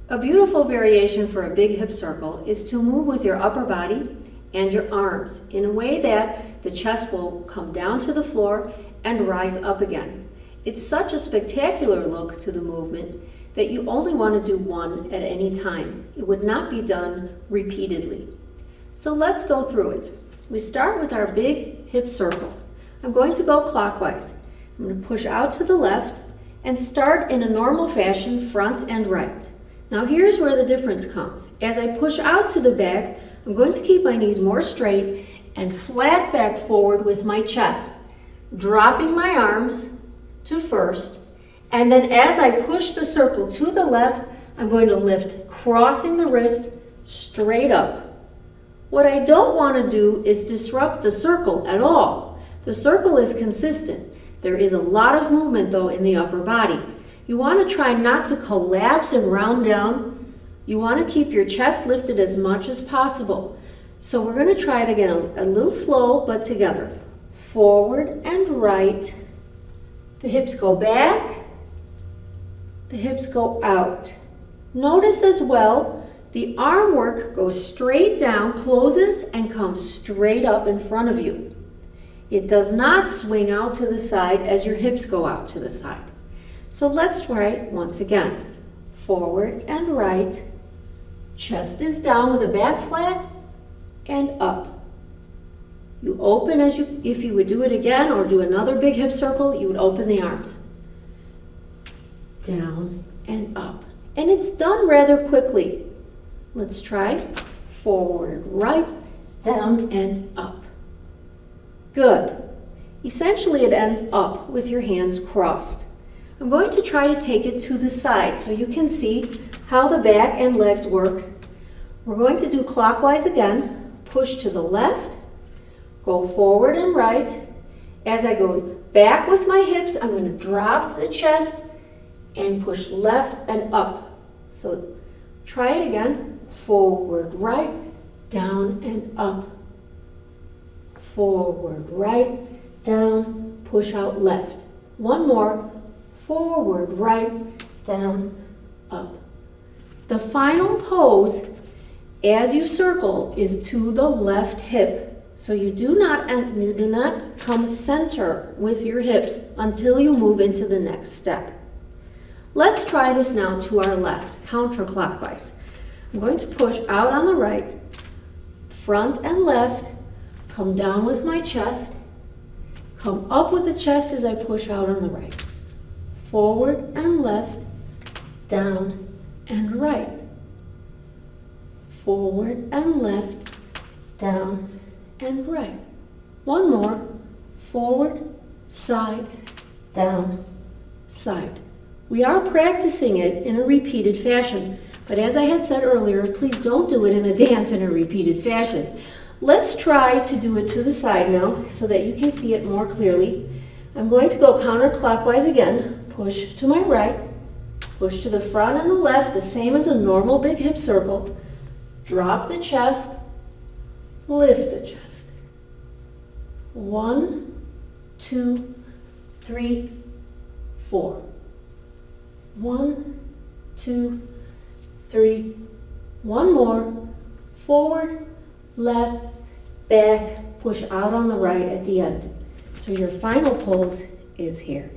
A beautiful variation for a big hip circle is to move with your upper body and your arms in a way that the chest will come down to the floor and rise up again. It's such a spectacular look to the movement that you only want to do one at any time. It would not be done repeatedly. So let's go through it. We start with our big hip circle. I'm going to go clockwise. I'm going to push out to the left and start in a normal fashion, front and right. Now here's where the difference comes. As I push out to the back, I'm going to keep my knees more straight and flat back forward with my chest, dropping my arms to first, and then as I push the circle to the left, I'm going to lift, crossing the wrist straight up. What I don't want to do is disrupt the circle at all. The circle is consistent. There is a lot of movement though in the upper body. You want to try not to collapse and round down. You want to keep your chest lifted as much as possible. So we're going to try it again, a little slow, but together. Forward and right. The hips go back. The hips go out. Notice as well, the arm work goes straight down, closes, and comes straight up in front of you. It does not swing out to the side as your hips go out to the side. So let's try it once again. Forward and right. Chest is down with the back flat and up. You open if you would do it again or do another big hip circle, you would open the arms. Down and up. And it's done rather quickly. Let's try forward, right, down and up. Good. Essentially it ends up with your hands crossed. I'm going to try to take it to the side so you can see how the back and legs work. We're going to do clockwise again. Push to the left, go forward and right. As I go back with my hips, I'm going to drop the chest and push left and up. So try it again. Forward, right, down and up. Forward, right, down, push out left. One more. Forward, right, down, up. The final pose as you circle is to the left hip. So you do not come center with your hips until you move into the next step. Let's try this now to our left, counterclockwise. I'm going to push out on the right, front and left, come down with my chest, come up with the chest as I push out on the right. Forward and left, down and right. Forward and left, down and right. One more. Forward, side, down, side. We are practicing it in a repeated fashion, but as I had said earlier, please don't do it in a dance in a repeated fashion. Let's try to do it to the side now so that you can see it more clearly. I'm going to go counterclockwise again. Push to my right, push to the front and the left, the same as a normal big hip circle. Drop the chest, lift the chest. 1, 2, 3, 4. 1, 2, 3. One more. Forward, left, back, push out on the right at the end. So your final pose is here.